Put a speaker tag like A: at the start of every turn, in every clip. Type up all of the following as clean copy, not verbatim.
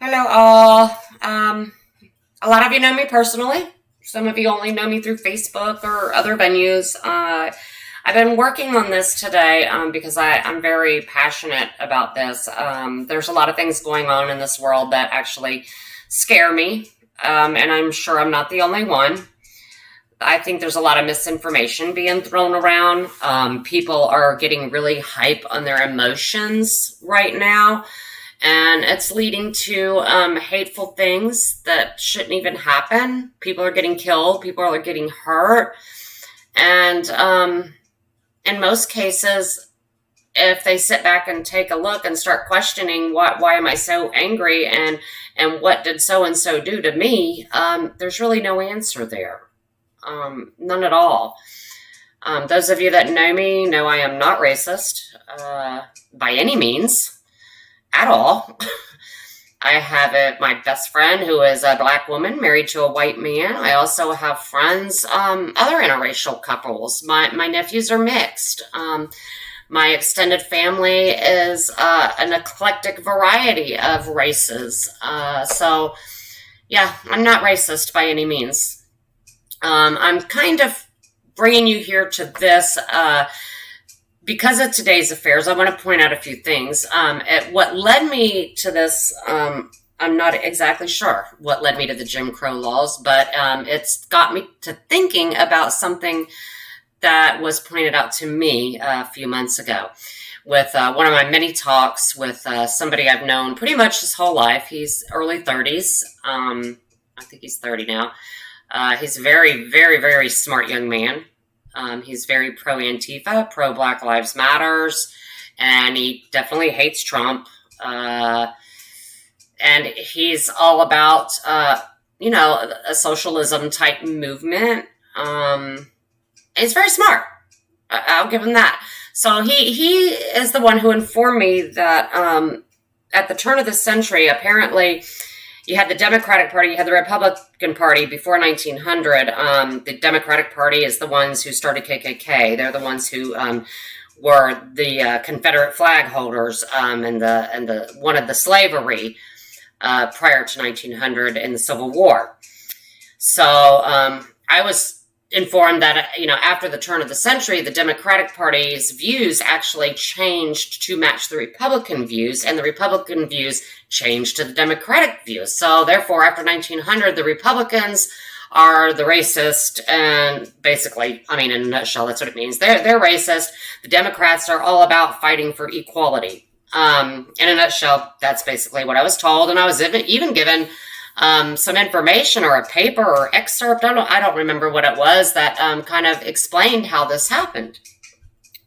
A: Hello, all. A lot of you know me personally. Some of you only know me through Facebook or other venues. I've been working on this today because I'm very passionate about this. There's a lot of things going on in this world that actually scare me, and I'm sure I'm not the only one. I think there's a lot of misinformation being thrown around. People are getting really hype on their emotions right now, and it's leading to hateful things that shouldn't even happen. People are getting killed, people are getting hurt, and in most cases, if they sit back and take a look and start questioning why am I so angry and what did so and so do to me, there's really no answer there, none at all. Those of you that know me know I am not racist by any means at all. I have my best friend who is a black woman married to a white man. I also have friends, other interracial couples. My nephews are mixed. My extended family is an eclectic variety of races. So, yeah, I'm not racist by any means. I'm kind of bringing you here to this because of today's affairs. I want to point out a few things. What led me to this, I'm not exactly sure what led me to the Jim Crow laws, but it's got me to thinking about something that was pointed out to me a few months ago with one of my many talks with somebody I've known pretty much his whole life. He's early 30s. I think he's 30 now. He's a very, very, very smart young man. He's very pro Antifa, pro Black Lives Matters, and he definitely hates Trump. And he's all about, a socialism type movement. He's very smart. I'll give him that. So he is the one who informed me that at the turn of the century, apparently, you had the Democratic Party, you had the Republican Party before 1900. The Democratic Party is the ones who started KKK. They're the ones who were the Confederate flag holders and the wanted the slavery prior to 1900 in the Civil War. So I was informed that, after the turn of the century, the Democratic Party's views actually changed to match the Republican views, and the Republican views changed to the Democratic views. So therefore, after 1900, the Republicans are the racist, and basically, in a nutshell, that's what it means. They're racist. The Democrats are all about fighting for equality. In a nutshell, that's basically what I was told, and I was even given some information or a paper or excerpt. I don't remember what it was that kind of explained how this happened.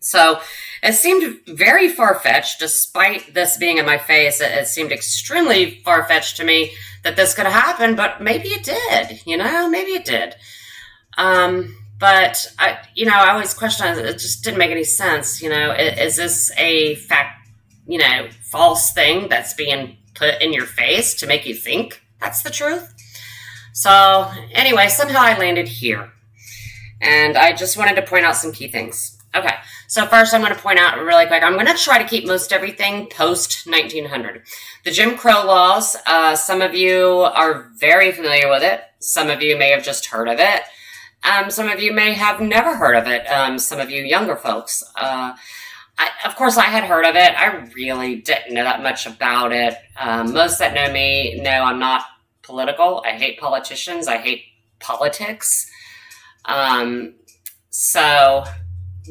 A: So it seemed very far-fetched, despite this being in my face. It seemed extremely far-fetched to me that this could happen, but maybe it did, maybe it did. But I always question it. It just didn't make any sense. Is this a fact, false thing that's being put in your face to make you think that's the truth? So anyway, somehow I landed here, and I just wanted to point out some key things. Okay, so first I'm going to point out really quick, I'm going to try to keep most everything post-1900. The Jim Crow laws, some of you are very familiar with it. Some of you may have just heard of it. Some of you may have never heard of it. Some of you younger folks. Of course, I had heard of it. I really didn't know that much about it. Most that know me know I'm not political. I hate politicians. I hate politics. So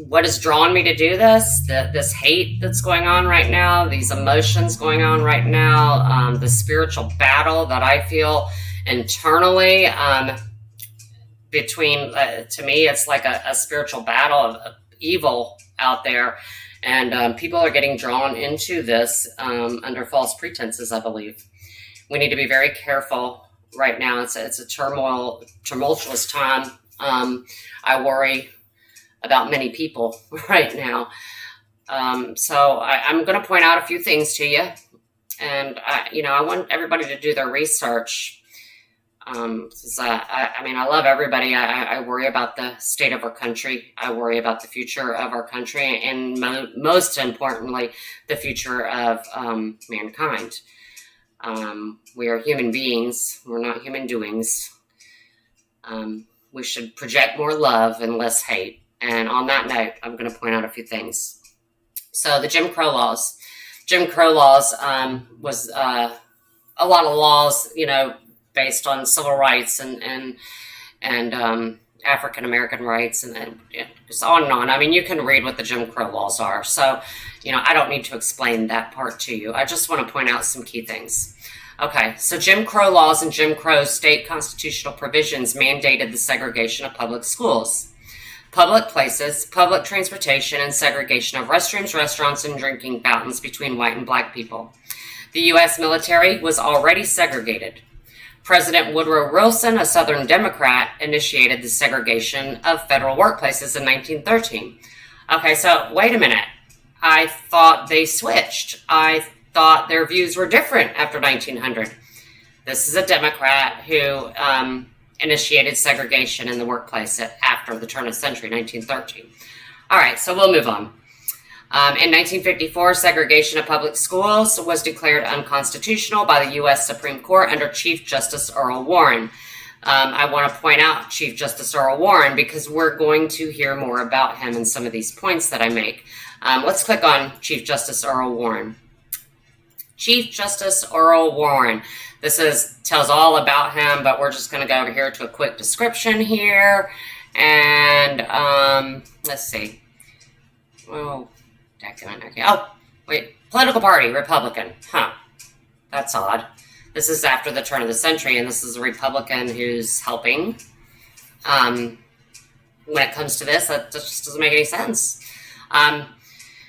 A: what has drawn me to do this? This hate that's going on right now, these emotions going on right now, the spiritual battle that I feel internally between, to me, it's like a spiritual battle of evil out there. And people are getting drawn into this under false pretenses, I believe. We need to be very careful right now. It's a tumultuous time. I worry about many people right now. So I'm going to point out a few things to you. And, I want everybody to do their research. I love everybody. I worry about the state of our country. I worry about the future of our country, and most importantly, the future of mankind. We are human beings. We're not human doings. We should project more love and less hate. And on that note, I'm going to point out a few things. So the Jim Crow laws. Jim Crow laws was a lot of laws, based on civil rights and African American rights, and it's on and on. I mean, you can read what the Jim Crow laws are. So, I don't need to explain that part to you. I just want to point out some key things. Okay, so Jim Crow laws and Jim Crow state constitutional provisions mandated the segregation of public schools, public places, public transportation, and segregation of restrooms, restaurants, and drinking fountains between white and black people. The U.S. military was already segregated. President Woodrow Wilson, a Southern Democrat, initiated the segregation of federal workplaces in 1913. Okay, so wait a minute. I thought they switched. I thought their views were different after 1900. This is a Democrat who initiated segregation in the workplace after the turn of the century, 1913. All right, so we'll move on. In 1954, segregation of public schools was declared unconstitutional by the U.S. Supreme Court under Chief Justice Earl Warren. I want to point out Chief Justice Earl Warren because we're going to hear more about him and some of these points that I make. Let's click on Chief Justice Earl Warren. Chief Justice Earl Warren. This tells all about him, but we're just going to go over here to a quick description here. And let's see. Oh, okay. Oh, wait. Political party, Republican. Huh. That's odd. This is after the turn of the century, and this is a Republican who's helping. When it comes to this, that just doesn't make any sense.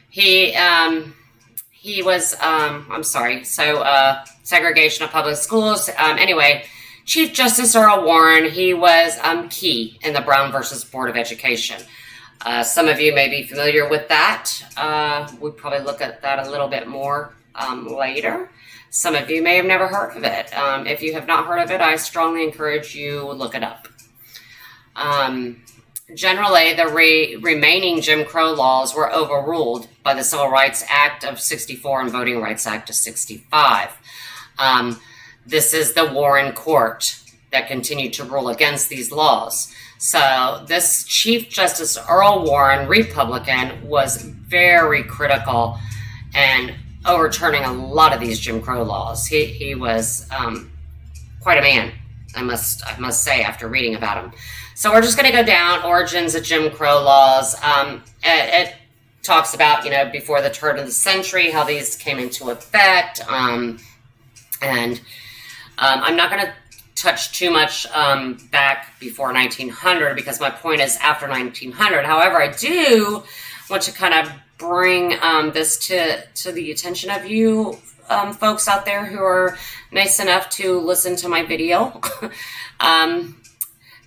A: He was, segregation of public schools. Anyway, Chief Justice Earl Warren, he was key in the Brown versus Board of Education. Some of you may be familiar with that. We'll probably look at that a little bit more later. Some of you may have never heard of it. If you have not heard of it, I strongly encourage you to look it up. Generally, the remaining Jim Crow laws were overruled by the Civil Rights Act of 64 and Voting Rights Act of 65. This is the Warren Court that continued to rule against these laws. So this Chief Justice Earl Warren, Republican, was very critical and overturning a lot of these Jim Crow laws. He was quite a man, I must say, after reading about him. So we're just going to go down origins of Jim Crow laws. It talks about, before the turn of the century, how these came into effect. And I'm not going to touch too much back before 1900 because my point is after 1900. However, I do want to kind of bring this to the attention of you folks out there who are nice enough to listen to my video.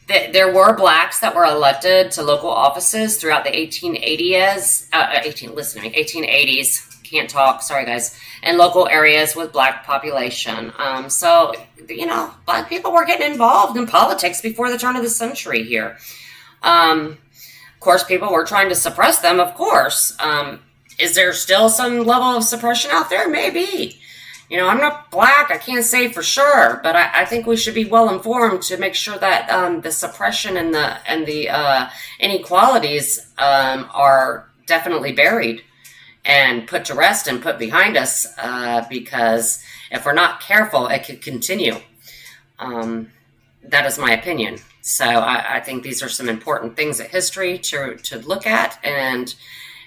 A: There were blacks that were elected to local offices throughout the 1880s. Can't talk. Sorry, guys. In local areas with black population. So, black people were getting involved in politics before the turn of the century here. Of course, people were trying to suppress them, of course. Is there still some level of suppression out there? Maybe. I'm not black. I can't say for sure, but I think we should be well informed to make sure that the suppression and the inequalities are definitely buried and put to rest and put behind us, because if we're not careful, it could continue. That is my opinion. So I think these are some important things at history to look at and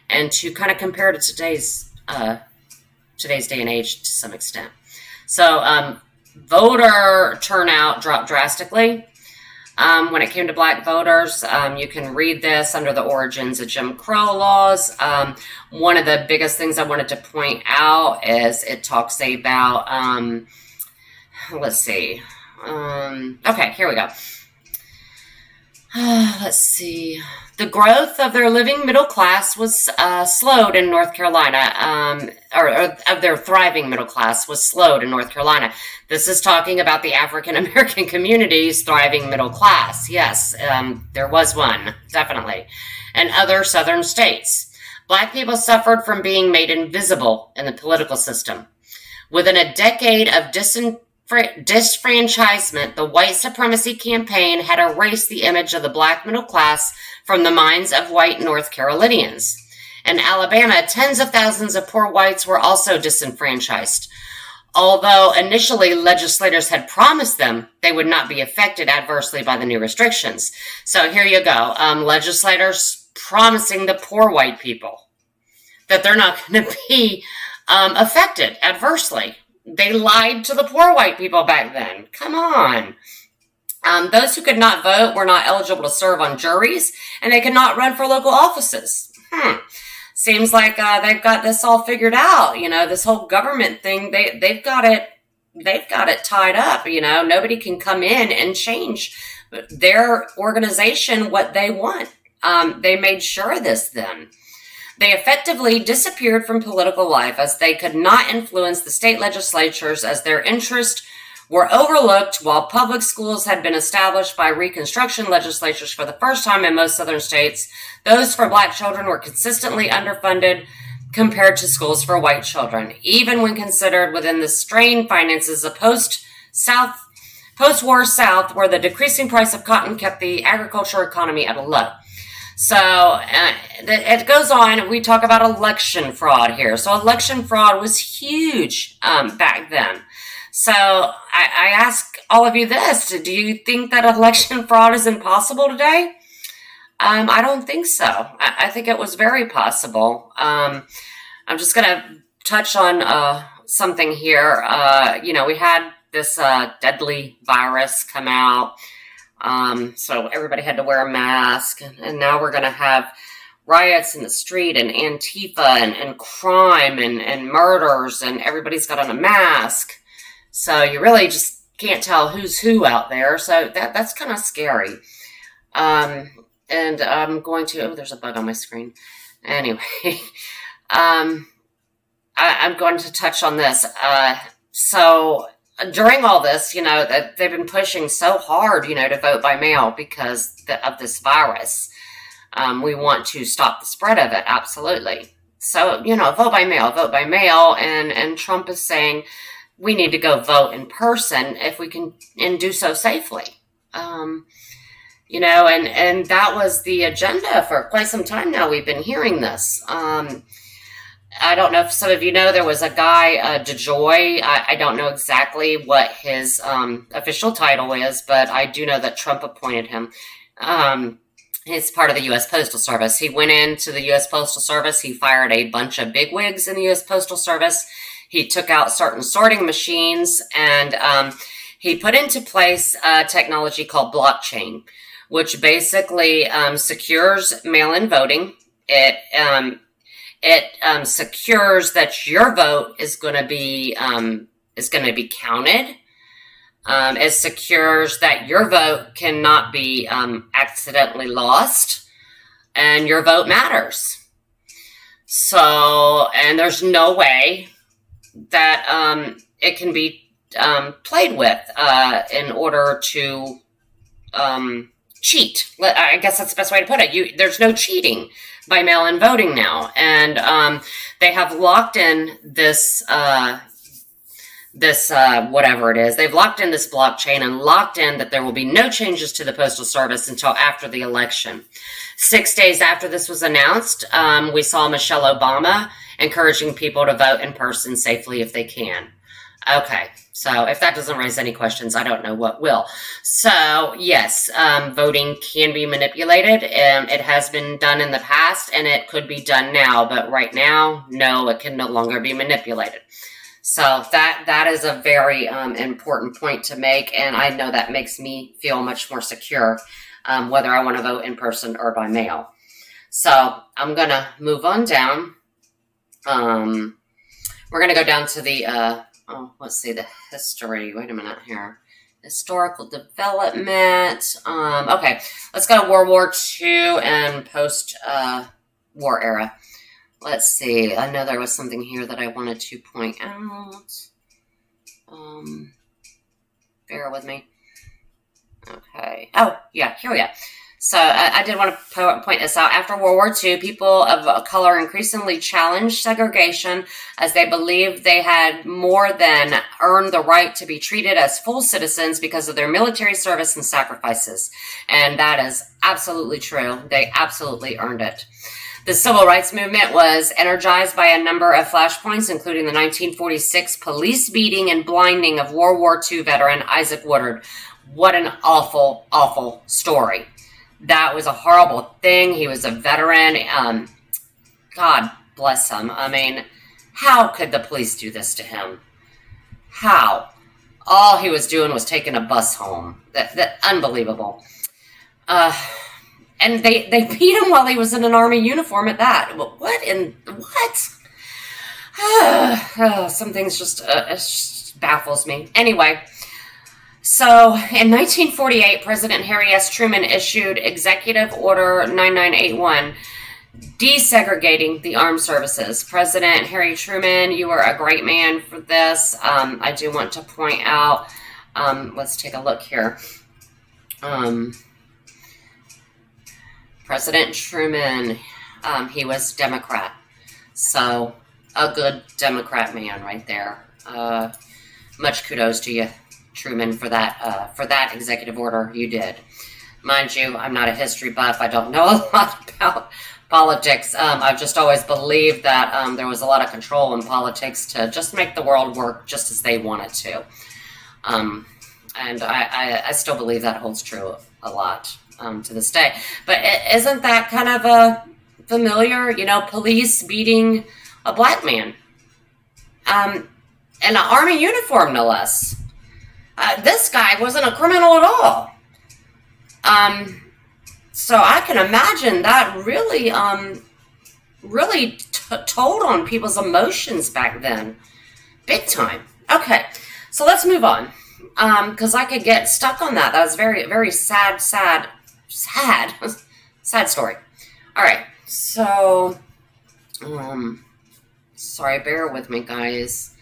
A: to kind of compare to today's day and age to some extent. So voter turnout dropped drastically. When it came to black voters, you can read this under the origins of Jim Crow laws. One of the biggest things I wanted to point out is it talks about, let's see. Okay, here we go. Let's see. The growth of their living middle class was slowed in North Carolina, or of their thriving middle class was slowed in North Carolina. This is talking about the African American community's thriving middle class. Yes, there was one, definitely. And other southern states. Black people suffered from being made invisible in the political system. Within a decade of disfranchisement, the white supremacy campaign had erased the image of the black middle class from the minds of white North Carolinians. In Alabama, tens of thousands of poor whites were also disenfranchised. Although initially legislators had promised them they would not be affected adversely by the new restrictions. So here you go. Legislators promising the poor white people that they're not going to be affected adversely. They lied to the poor white people back then. Come on. Those who could not vote were not eligible to serve on juries, and they could not run for local offices. Seems like they've got this all figured out. You know, this whole government thing, they've got it tied up. You know, nobody can come in and change their organization what they want. They made sure of this then. They effectively disappeared from political life as they could not influence the state legislatures as their interests were overlooked while public schools had been established by Reconstruction legislatures for the first time in most southern states. Those for black children were consistently underfunded compared to schools for white children, even when considered within the strained finances of post-war South, where the decreasing price of cotton kept the agriculture economy at a low. So it goes on. We talk about election fraud here. So election fraud was huge back then. So I ask all of you this. Do you think that election fraud is impossible today? I don't think so. I think it was very possible. I'm just going to touch on something here. We had this deadly virus come out. So everybody had to wear a mask, and now we're going to have riots in the street and Antifa and crime and murders, and everybody's got on a mask. So you really just can't tell who's who out there. So that's kind of scary. And I'm going to, there's a bug on my screen. Anyway, I'm going to touch on this. So during all this, that they've been pushing so hard, to vote by mail because of this virus. We want to stop the spread of it. Absolutely. So, vote by mail. And Trump is saying we need to go vote in person if we can, and do so safely. And that was the agenda for quite some time now. We've been hearing this. I don't know if some of you know, there was a guy, DeJoy. I don't know exactly what his official title is, but I do know that Trump appointed him. He's part of the U.S. Postal Service. He went into the U.S. Postal Service. He fired a bunch of bigwigs in the U.S. Postal Service. He took out certain sorting machines, and he put into place technology called blockchain, which basically secures mail-in voting. It secures that your vote is going to be counted. It secures that your vote cannot be accidentally lost, and your vote matters. So, and there's no way that it can be played with in order to cheat. I guess that's the best way to put it. There's no cheating by mail-in voting now, and they have locked in this whatever it is. They've locked in this blockchain and locked in that there will be no changes to the Postal Service until after the election. 6 days after this was announced, we saw Michelle Obama encouraging people to vote in person safely if they can. Okay, so if that doesn't raise any questions, I don't know what will. So, yes, voting can be manipulated. It has been done in the past, and it could be done now. But right now, no, it can no longer be manipulated. So that is a very important point to make, and I know that makes me feel much more secure, whether I want to vote in person or by mail. So I'm going to move on down. We're going to go down to the... let's see, the history. Wait a minute here. Historical development. Okay, let's go to World War II and post-war era. Let's see. I know there was something here that I wanted to point out. Bear with me. Okay. Oh, yeah, here we go. So I did want to point this out. After World War II, people of color increasingly challenged segregation as they believed they had more than earned the right to be treated as full citizens because of their military service and sacrifices. And that is absolutely true. They absolutely earned it. The civil rights movement was energized by a number of flashpoints, including the 1946 police beating and blinding of World War II veteran Isaac Woodard. What an awful, awful story. That was a horrible thing. He was a veteran. God bless him. I mean, how could the police do this to him? How? All he was doing was taking a bus home. That unbelievable. And they beat him while he was in an army uniform at that. What? Some things just baffles me. Anyway. So, in 1948, President Harry S. Truman issued Executive Order 9981, desegregating the armed services. President Harry Truman, you were a great man for this. I do want to point out, let's take a look here. President Truman, he was Democrat. So, a good Democrat man right there. Much kudos to you, Truman, for that executive order you did. Mind you, I'm not a history buff. I don't know a lot about politics. I've just always believed that there was a lot of control in politics to just make the world work just as they wanted to. And I still believe that holds true a lot to this day. But isn't that kind of a familiar, police beating a black man? In an army uniform, no less. This guy wasn't a criminal at all. So I can imagine that really told on people's emotions back then. Big time. Okay, so let's move on. Because I could get stuck on that. That was very, very sad story. All right, so, sorry, bear with me, guys.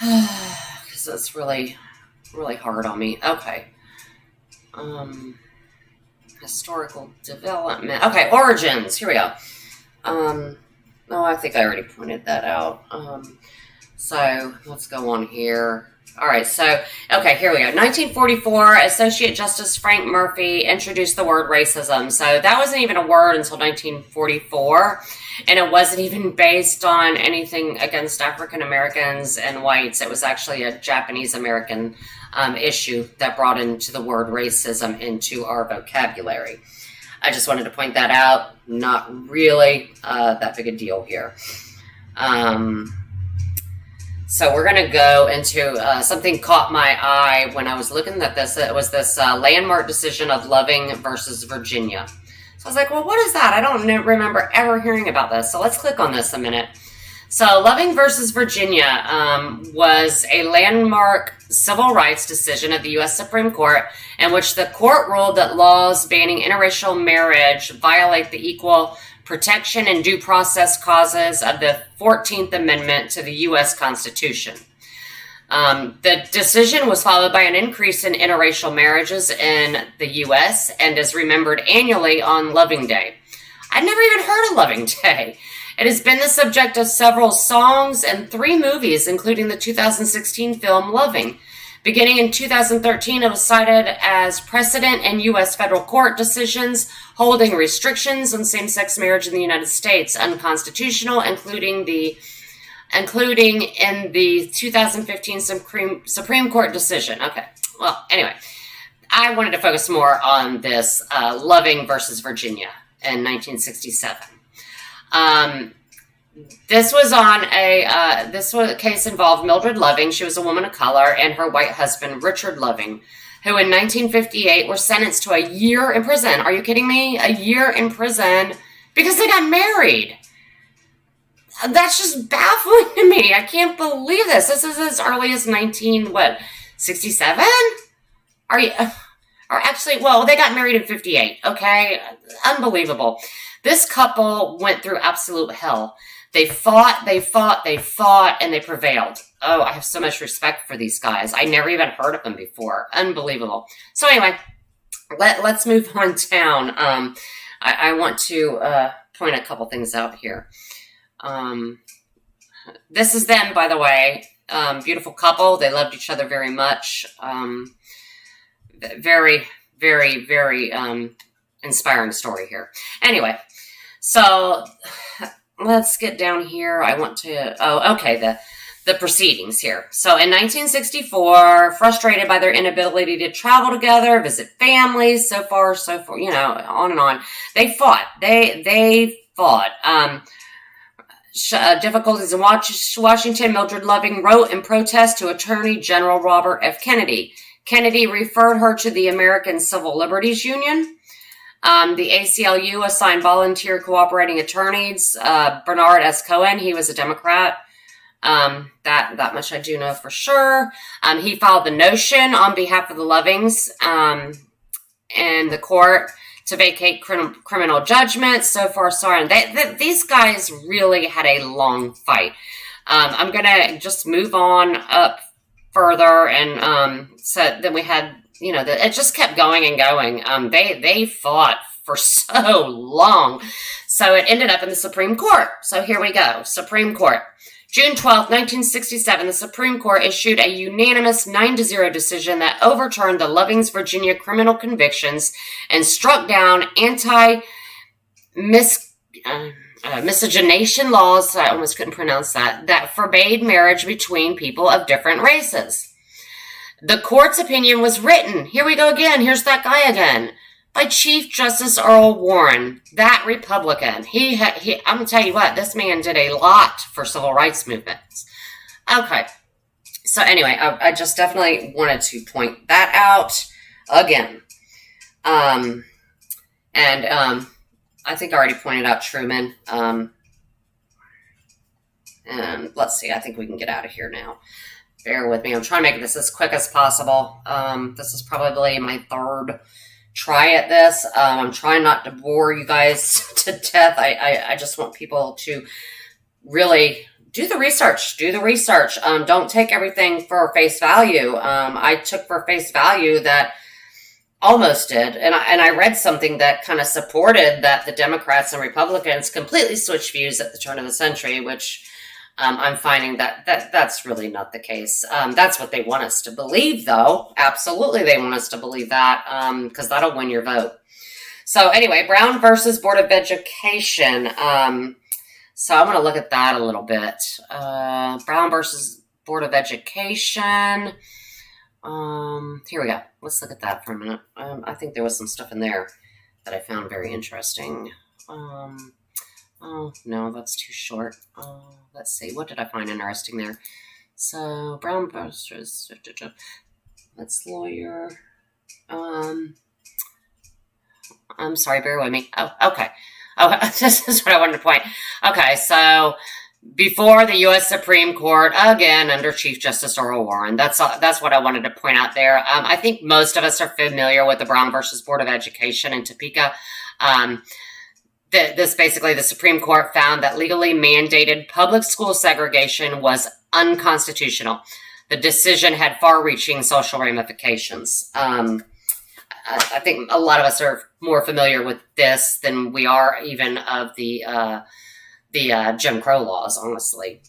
A: Because it's really, really hard on me. Okay. Historical development. Okay, origins. Here we go. I think I already pointed that out. So let's go on here. All right, so, okay, here we go. 1944, Associate Justice Frank Murphy introduced the word racism. So that wasn't even a word until 1944, and it wasn't even based on anything against African Americans and whites. It was actually a Japanese American issue that brought into the word racism into our vocabulary. I just wanted to point that out. Not really that big a deal here. So we're going to go into something caught my eye when I was looking at this. It was this landmark decision of Loving versus Virginia. So I was like, well, what is that? I don't remember ever hearing about this. So let's click on this a minute. So Loving versus Virginia was a landmark civil rights decision of the U.S. Supreme Court in which the court ruled that laws banning interracial marriage violate the equal protection and due process clauses of the 14th Amendment to the U.S. Constitution. The decision was followed by an increase in interracial marriages in the U.S. and is remembered annually on Loving Day. I'd never even heard of Loving Day. It has been the subject of several songs and 3 movies, including the 2016 film Loving. Beginning in 2013, it was cited as precedent in U.S. federal court decisions holding restrictions on same-sex marriage in the United States unconstitutional, including in the 2015 Supreme Court decision. Okay, well, anyway, I wanted to focus more on this Loving versus Virginia in 1967. This case involved Mildred Loving. She was a woman of color, and her white husband, Richard Loving, who in 1958 were sentenced to a year in prison. Are you kidding me? A year in prison because they got married. That's just baffling to me. I can't believe this. This is as early as 67? They got married in 58. Okay. Unbelievable. This couple went through absolute hell. They fought, and they prevailed. Oh, I have so much respect for these guys. I never even heard of them before. Unbelievable. So anyway, let's move on down. I want to point a couple things out here. This is them, by the way. Beautiful couple. They loved each other very much. Very, very, very inspiring story here. Anyway, so let's get down here. I want to, the proceedings here. So in 1964, frustrated by their inability to travel together, visit families, so far, on and on. They fought. They fought. Difficulties in Washington, Mildred Loving wrote in protest to Attorney General Robert F. Kennedy. Kennedy referred her to the American Civil Liberties Union. The ACLU assigned volunteer cooperating attorneys. Bernard S. Cohen, he was a Democrat. That much I do know for sure. He filed the notion on behalf of the Lovings in the court to vacate criminal judgment. So far, sorry. These guys really had a long fight. I'm going to just move on up further. And so then we had, it just kept going and going. They fought for so long. So it ended up in the Supreme Court. So here we go. Supreme Court. June 12, 1967, the Supreme Court issued a unanimous 9-0 decision that overturned the Lovings, Virginia criminal convictions and struck down miscegenation laws, I almost couldn't pronounce that forbade marriage between people of different races. The court's opinion was written, here we go again, here's that guy again, by Chief Justice Earl Warren, that Republican. I'm going to tell you what, this man did a lot for civil rights movements. Okay. So anyway, I just definitely wanted to point that out again. And I think I already pointed out Truman. And let's see, I think we can get out of here now. Bear with me. I'm trying to make this as quick as possible. This is probably my third try at this. I'm trying not to bore you guys to death. I just want people to really do the research. Don't take everything for face value. I took for face value that almost did. And I read something that kind of supported that the Democrats and Republicans completely switched views at the turn of the century, which I'm finding that's really not the case. That's what they want us to believe, though. Absolutely, they want us to believe that, because that'll win your vote. So anyway, Brown versus Board of Education. So I'm going to look at that a little bit. Brown versus Board of Education. Here we go. Let's look at that for a minute. I think there was some stuff in there that I found very interesting. Oh, no, that's too short. Let's see. What did I find interesting there? So, Brown versus... Let's lawyer. I'm sorry, bear with me. Oh, okay. Oh, this is what I wanted to point. Okay, so before the U.S. Supreme Court, again, under Chief Justice Earl Warren. That's what I wanted to point out there. I think most of us are familiar with the Brown versus Board of Education in Topeka. This basically, the Supreme Court found that legally mandated public school segregation was unconstitutional. The decision had far-reaching social ramifications. I think a lot of us are more familiar with this than we are even of the Jim Crow laws, honestly.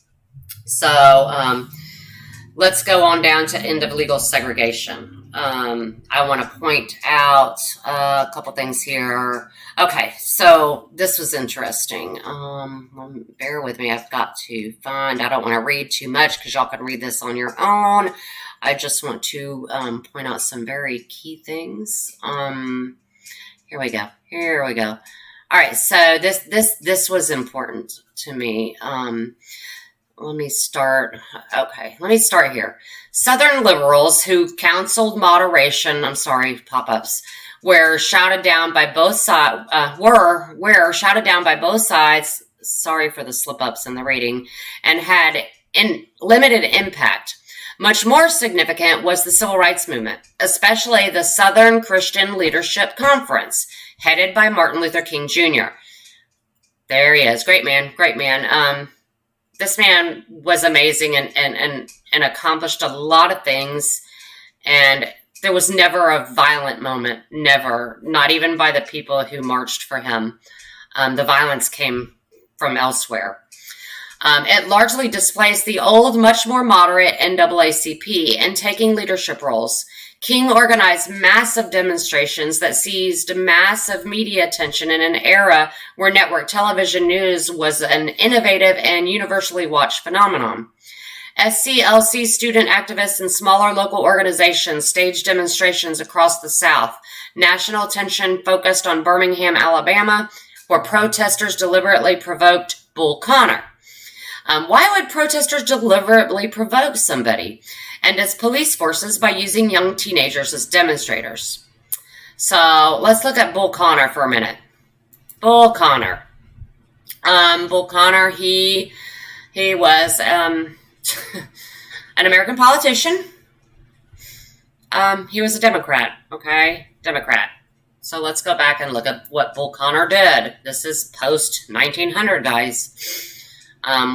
A: So let's go on down to end of legal segregation. I want to point out a couple things here. Okay, so this was interesting. Bear with me. I've got to find, I don't want to read too much because y'all can read this on your own. I just want to point out some very key things. Here we go. All right, so this was important to me. Let me start here. Southern liberals who counseled moderation, pop-ups, were shouted down by both sides, sorry for the slip-ups in the reading, and had limited impact. Much more significant was the civil rights movement, especially the Southern Christian Leadership Conference, headed by Martin Luther King Jr. There he is. Great man. This man was amazing and accomplished a lot of things. And There was never a violent moment, never, not even by the people who marched for him. The violence came from elsewhere. It largely displaced the old, much more moderate NAACP in taking leadership roles. King organized massive demonstrations that seized massive media attention in an era where network television news was an innovative and universally watched phenomenon. SCLC student activists and smaller local organizations staged demonstrations across the South. National attention focused on Birmingham, Alabama, where protesters deliberately provoked Bull Connor. Why would protesters deliberately provoke somebody? And its police forces by using young teenagers as demonstrators. So let's look at Bull Connor for a minute. Bull Connor. Bull Connor, he was an American politician. He was a Democrat, okay? Democrat. So let's go back and look at what Bull Connor did. This is post-1900, guys.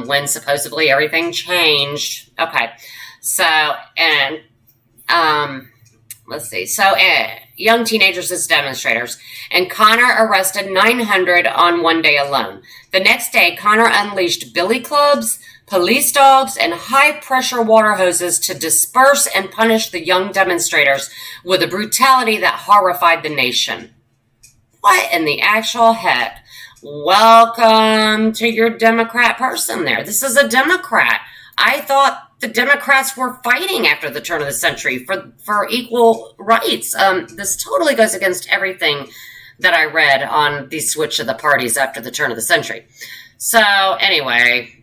A: When supposedly everything changed. Okay, so, and, let's see. So, young teenagers as demonstrators. And Connor arrested 900 on one day alone. The next day, Connor unleashed billy clubs, police dogs, and high-pressure water hoses to disperse and punish the young demonstrators with a brutality that horrified the nation. What in the actual heck? Welcome to your Democrat person there. This is a Democrat. I thought the Democrats were fighting after the turn of the century for equal rights. This totally goes against everything that I read on the switch of the parties after the turn of the century. So anyway,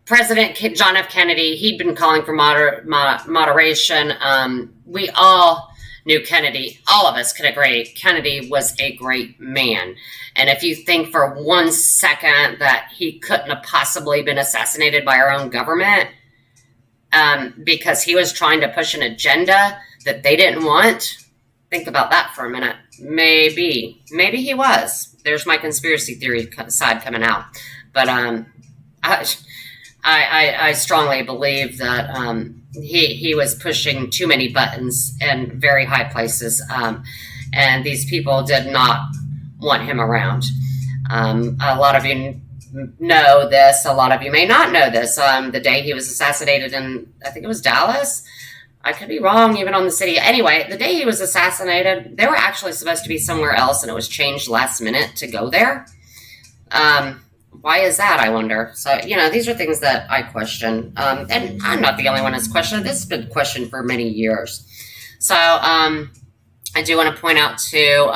A: President John F. Kennedy, he'd been calling for moderation. We all knew Kennedy. All of us could agree Kennedy was a great man. And if you think for 1 second that he couldn't have possibly been assassinated by our own government because he was trying to push an agenda that they didn't want, think about that for a minute. Maybe he was. There's my conspiracy theory side coming out. But I strongly believe that he was pushing too many buttons in very high places, and these people did not want him around. A lot of you know this. A lot of you may not know this. The day he was assassinated in, I think it was Dallas. I could be wrong even on the city. Anyway, the day he was assassinated, they were actually supposed to be somewhere else, and it was changed last minute to go there. Why is that, I wonder? So, these are things that I question. And I'm not the only one that's questioned. This has been questioned for many years. So, I do want to point out, too,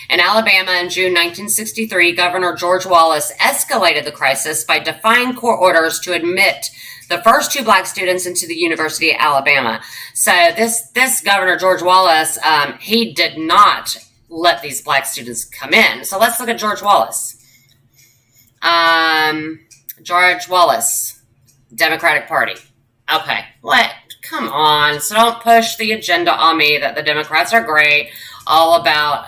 A: in Alabama in June 1963, Governor George Wallace escalated the crisis by defying court orders to admit the first 2 black students into the University of Alabama. So, this Governor George Wallace, he did not let these black students come in. So, let's look at George Wallace. George Wallace, Democratic Party. Okay, what? Come on. So don't push the agenda on me that the Democrats are great, all about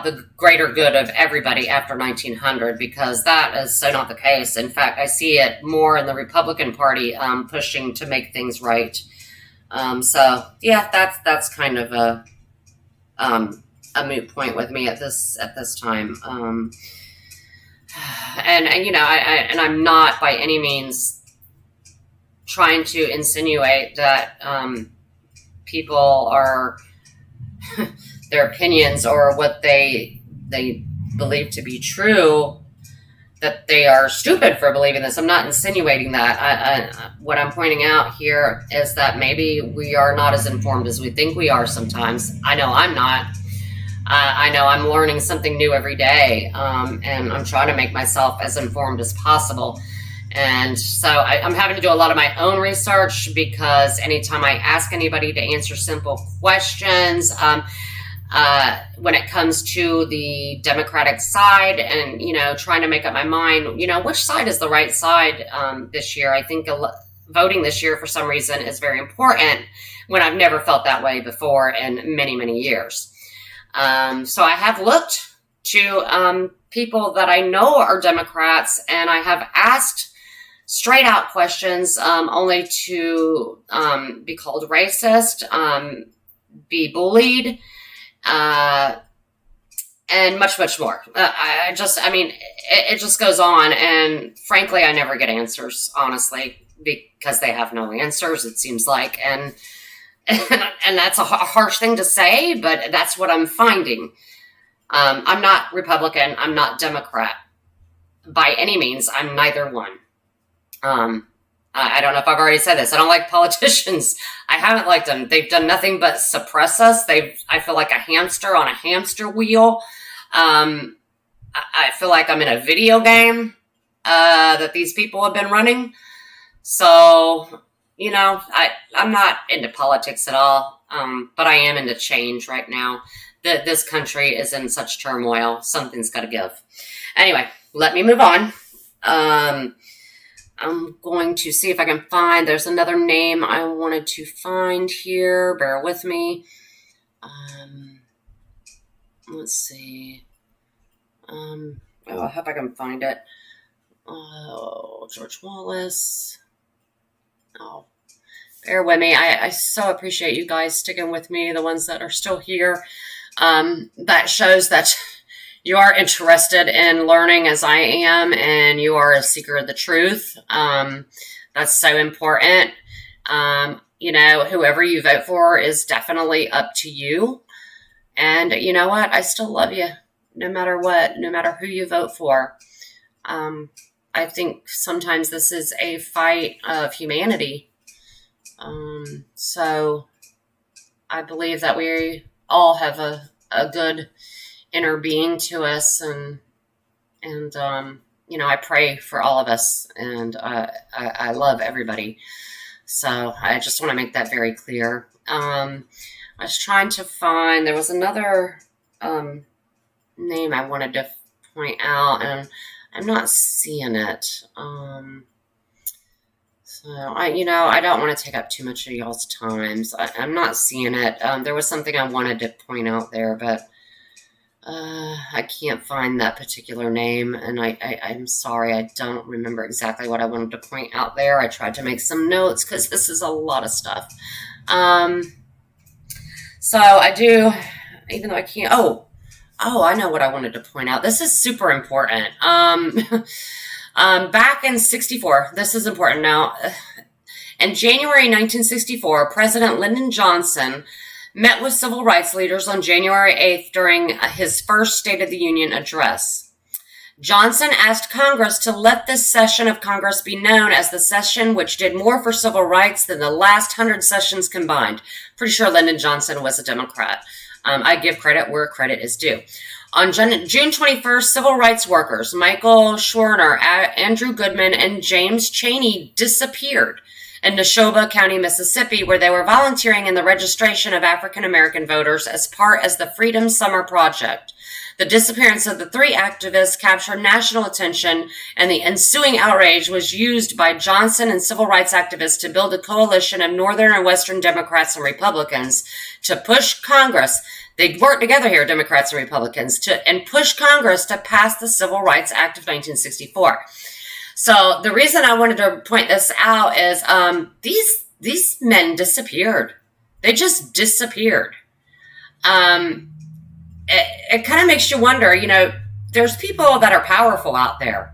A: the greater good of everybody after 1900, because that is so not the case. In fact, I see it more in the Republican Party pushing to make things right. So yeah, that's kind of a moot point with me at this time. And I'm not by any means trying to insinuate that people are their opinions or what they believe to be true, that they are stupid for believing this. I'm not insinuating that. What I'm pointing out here is that maybe we are not as informed as we think we are sometimes. I know I'm not. I know I'm learning something new every day, and I'm trying to make myself as informed as possible. And so I'm having to do a lot of my own research, because anytime I ask anybody to answer simple questions, when it comes to the Democratic side and, trying to make up my mind, which side is the right side this year, I think voting this year for some reason is very important, when I've never felt that way before in many, many years. So I have looked to people that I know are Democrats, and I have asked straight out questions, only to be called racist, be bullied, and much, much more. It just goes on. And frankly, I never get answers, honestly, because they have no answers, it seems like. And that's a harsh thing to say, but that's what I'm finding. I'm not Republican. I'm not Democrat by any means. I'm neither one. I don't know if I've already said this. I don't like politicians. I haven't liked them. They've done nothing but suppress us. I feel like a hamster on a hamster wheel. I feel like I'm in a video game that these people have been running. So, I'm not into politics at all, but I am into change right now. This country is in such turmoil. Something's got to give. Anyway, let me move on. I'm going to see if I can find, there's another name I wanted to find here. Bear with me. Let's see. I hope I can find it. Oh, George Wallace. Oh, bear with me. I so appreciate you guys sticking with me, the ones that are still here. That shows that you are interested in learning as I am, and you are a seeker of the truth. That's so important. Whoever you vote for is definitely up to you. And you know what? I still love you, no matter what, no matter who you vote for. I think sometimes this is a fight of humanity. So I believe that we all have a good inner being to us, and I pray for all of us, and I love everybody. So I just want to make that very clear. I was trying to find, there was another name I wanted to point out, and I'm not seeing it. So I don't want to take up too much of y'all's times. I'm not seeing it. There was something I wanted to point out there, but I can't find that particular name, and I'm sorry, I don't remember exactly what I wanted to point out there. I tried to make some notes because this is a lot of stuff. So I do, even though I can't. Oh, I know what I wanted to point out. This is super important. Back in 1964, this is important now. In January 1964, President Lyndon Johnson met with civil rights leaders on January 8th during his first State of the Union address. Johnson asked Congress to let this session of Congress be known as the session which did more for civil rights than the last 100 sessions combined. Pretty sure Lyndon Johnson was a Democrat. I give credit where credit is due. On June 21st, civil rights workers Michael Schwerner, Andrew Goodman, and James Chaney disappeared in Neshoba County, Mississippi, where they were volunteering in the registration of African American voters as part of the Freedom Summer Project. The disappearance of the three activists captured national attention, and the ensuing outrage was used by Johnson and civil rights activists to build a coalition of Northern and Western Democrats and Republicans to push Congress. They worked together here, Democrats and Republicans, and push Congress to pass the Civil Rights Act of 1964. So the reason I wanted to point this out is these men disappeared. They just disappeared. It kind of makes you wonder, there's people that are powerful out there.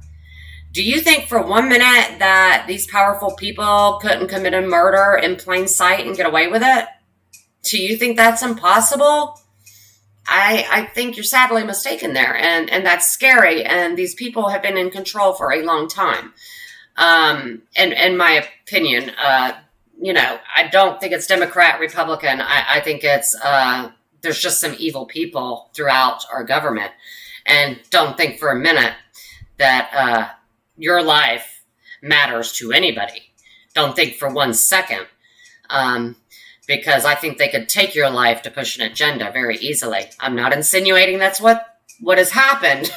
A: Do you think for 1 minute that these powerful people couldn't commit a murder in plain sight and get away with it? Do you think that's impossible? I think you're sadly mistaken there, and that's scary, and these people have been in control for a long time. In my opinion, I don't think it's Democrat, Republican. I think it's, there's just some evil people throughout our government, and don't think for a minute that your life matters to anybody. Don't think for 1 second. Because I think they could take your life to push an agenda very easily. I'm not insinuating that's what has happened.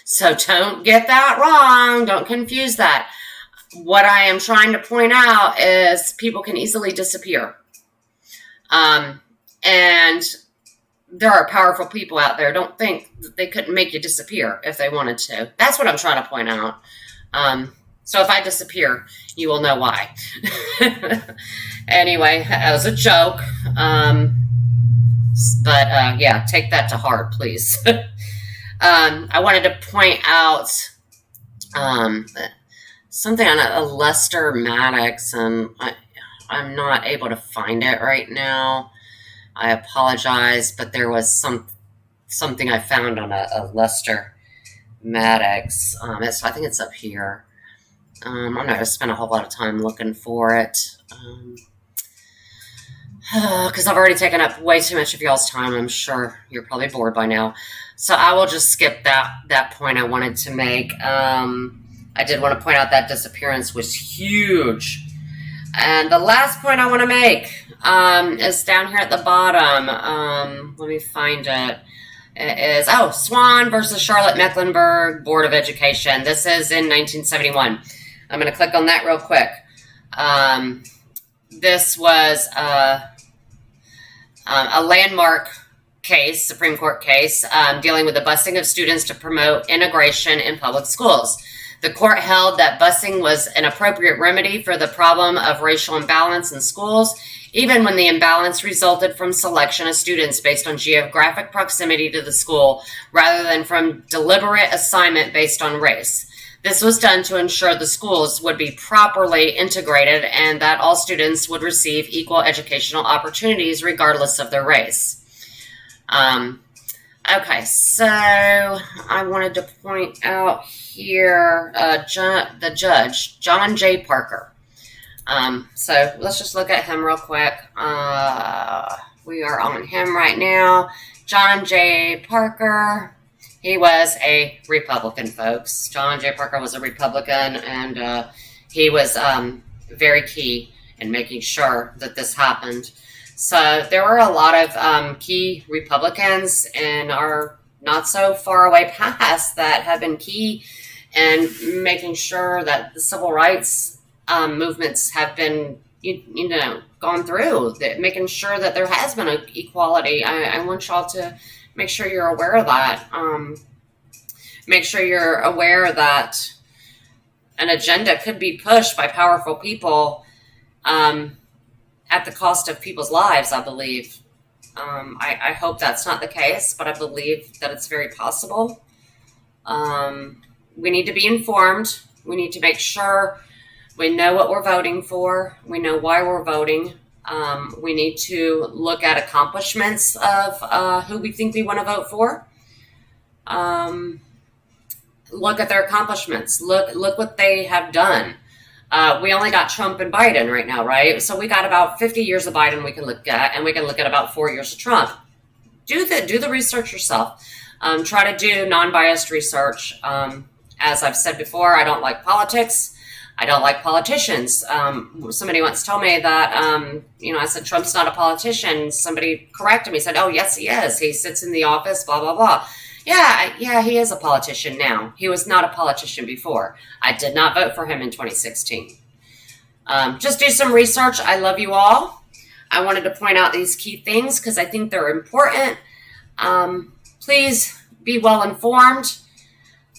A: So don't get that wrong. Don't confuse that. What I am trying to point out is people can easily disappear. And there are powerful people out there. Don't think that they couldn't make you disappear if they wanted to. That's what I'm trying to point out. So if I disappear, you will know why. Anyway, that was a joke. But yeah, take that to heart, please. I wanted to point out um, something on a Lester Maddox, and I'm not able to find it right now. I apologize, but there was something I found on a Lester Maddox. I think it's up here. I'm not going to spend a whole lot of time looking for it. Because I've already taken up way too much of y'all's time. I'm sure you're probably bored by now. So I will just skip that point I wanted to make. I did want to point out that disappearance was huge. And the last point I want to make is down here at the bottom. Let me find it. It is, Swan versus Charlotte Mecklenburg Board of Education. This is in 1971. I'm going to click on that real quick. This was a landmark case, Supreme Court case, dealing with the busing of students to promote integration in public schools. The court held that busing was an appropriate remedy for the problem of racial imbalance in schools, even when the imbalance resulted from selection of students based on geographic proximity to the school rather than from deliberate assignment based on race. This was done to ensure the schools would be properly integrated and that all students would receive equal educational opportunities regardless of their race. Okay, so I wanted to point out here the judge, John J. Parker. So let's just look at him real quick. We are on him right now. John J. Parker. He was a Republican, folks. John J. Parker was a Republican, and he was very key in making sure that this happened. So there were a lot of key Republicans in our not so far away past that have been key in making sure that the civil rights movements have been, gone through, making sure that there has been an equality. I want y'all to make sure you're aware of that. Make sure you're aware that an agenda could be pushed by powerful people at the cost of people's lives, I believe. I hope that's not the case, but I believe that it's very possible. We need to be informed. We need to make sure we know what we're voting for. We know why we're voting. We need to look at accomplishments of who we think we want to vote for. Look at their accomplishments. Look what they have done. We only got Trump and Biden right now, right? So we got about 50 years of Biden we can look at, and we can look at about 4 years of Trump. Do the research yourself. Try to do non-biased research. As I've said before, I don't like politics. I don't like politicians. Somebody once told me that, I said, Trump's not a politician. Somebody corrected me, said, oh, yes, he is. He sits in the office, blah, blah, blah. Yeah, he is a politician now. He was not a politician before. I did not vote for him in 2016. Just do some research. I love you all. I wanted to point out these key things because I think they're important. Please be well informed.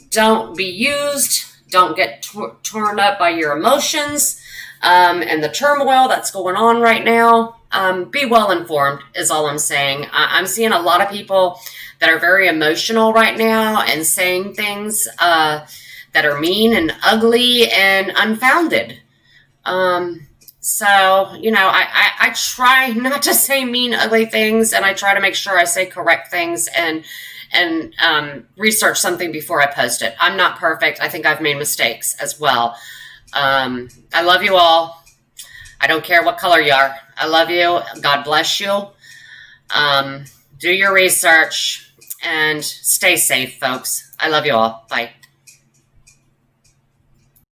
A: Don't be used. Don't get torn up by your emotions and the turmoil that's going on right now. Be well informed is all I'm saying. I'm seeing a lot of people that are very emotional right now and saying things that are mean and ugly and unfounded. So, I try not to say mean, ugly things, and I try to make sure I say correct things and research something before I post it. I'm not perfect. I think I've made mistakes as well. I love you all. I don't care what color you are. I love you. God bless you. Do your research and stay safe, folks. I love you all. Bye.